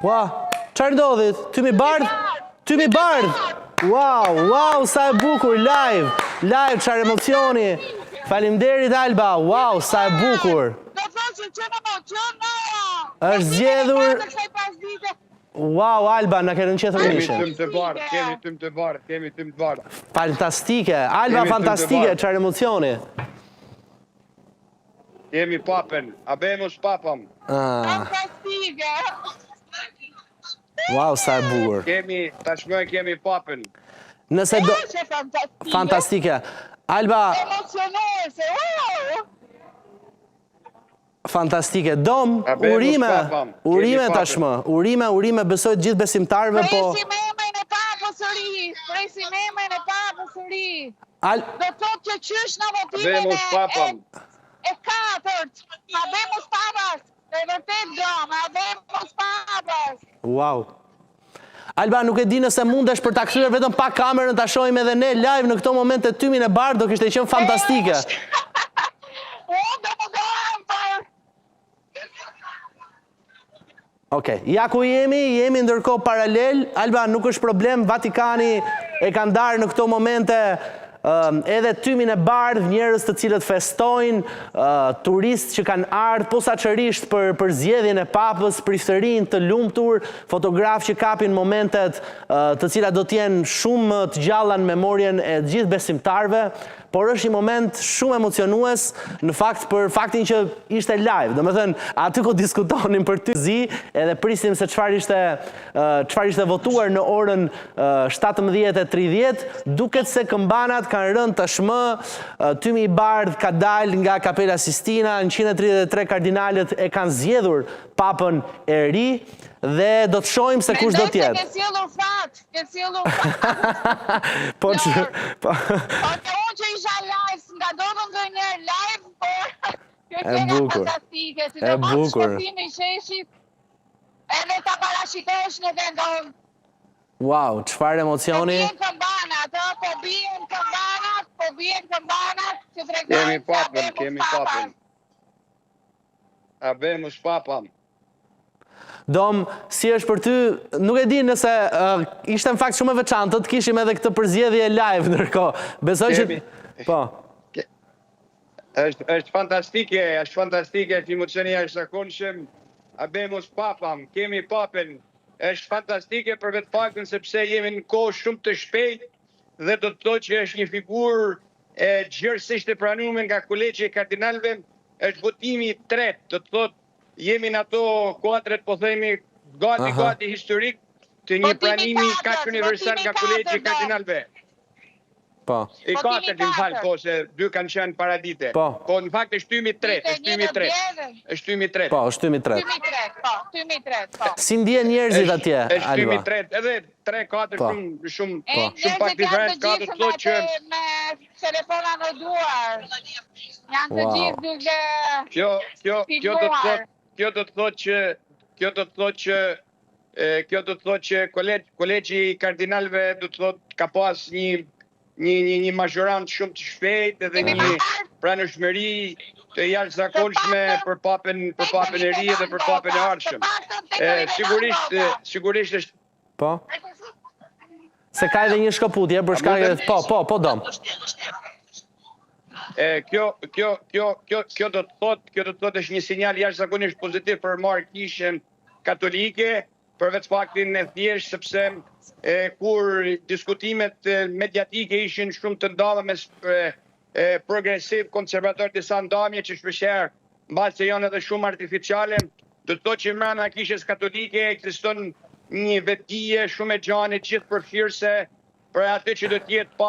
Ua, çfarë ndodhit? Tymi bardh? Tymi bardh! Wow, sa e bukur, live, çfarë emocioni. Faleminderit Alba, wow, sa e bukur. Është zgjedhur. Wow, Alba, na ke rënqetur mishin. Kemi tym të bardh. Fantastike, Alba, fantastike, çfarë emocioni. Kemi papën, abemos papam. Fantastike. Wow, sa e bukur. Tashmë kemi papën. Nëse do... Fantastike. Alba... Emocionuese, Fantastike. Dom, urime tashmë. Urime, besoj gjithë besimtarve, po... Presim emrin e papës së ri. Do thotë që qysh në votimin e katërt. Abemos papas. E vërtet dom, abemos papas. Wow. Alba, nuk e di nëse mundesh për ta kthyer vetëm pa kamerën, ta shohim edhe ne live në këto momente tymin e bardh, do kishte qenë fantastike. Okej, ja ku jemi ndërkohë paralel. Alba, nuk është problem, Vatikani e ka ndarë në këto momente edhe tymin e bardh, njerëz të cilët festojnë, turistë që kanë ardhur posaçërisht për zgjedhjen e papës, priftërinë të lumtur, fotografë që kapin momentet të cilat do të jenë shumë të gjalla në memorien e gjithë besimtarëve, por është një moment shumë emocionues në fakt për faktin që ishte live. Domethënë, aty ku diskutonin për ty zi, edhe prisim se çfarë ishte votuar në orën 17:30, duket se këmbanat kanë rënë tashmë, tymi i bardh ka dalë nga Kapela Sistina, në 133 kardinalët e kanë zgjedhur papën e ri dhe do të shohim se kush do të jetë. Ke sjellur fat. Po Unë që isha live, nga do të ndonjëherë live, por e bukur. Fantastike, si të mos shpëtimi i sheshit, edhe ta parashikosh në vendon. Wow, çfarë emocioni. Po bien këmbanat, që tregojnë Kemi papën. Abemos papam. Dom, si është për ty, nuk e di nëse ishte në fakt shumë e veçantë, të kishim edhe këtë përzgjedhje live ndërkohë. Besoj që... Po. Është fantastike, emocioni është zakonshëm. Abemos papam, kemi papën. Është fantastike për vetë faktin sepse jemi në kohë shumë të shpejtë dhe do të thotë që është një figurë e gjërësisht e pranuar nga kolegji e kardinalëve, është votimi i tretë, do të thotë jemi në ato kuadret, po themi, gati historik të një pranimi kaq universal nga kolegji e kardinalëve. Po. I katërt, më fal, po se dy kanë qenë paradite. Po. Po në fakt është tymi i tretë, është tymi i tretë. Po, është tymi i tretë. Si ndjen njerëzit atje, Alba? Është tymi i tretë, edhe 3-4 shumë pak diferencë ka të thotë që me telefona në duar. Janë të gjithë duke Kjo do të thotë që kolegji i kardinalëve do të thotë ka pas një mazhorant shumë të shpejtë edhe një pranëshmëri të jashtëzakonshme për papën e ri dhe për papën e ardhshëm. Sigurisht është... Po? Se ka edhe një shkëputje për shkak e... Po, dom. Kjo do të thotë është një sinjal jashtëzakonisht pozitiv për marrëkishën katolike, për vetë faktin e thjesht sepse kur diskutimet mediatike ishin shumë të ndalla mes progresiv, konservator disa ndamje që shpeshherë mbas se janë edhe shumë artificiale, do të thotë që brenda kishës katolike ekziston një vetdije shumë e gjatë gjithë përfshirëse për atë që do të jetë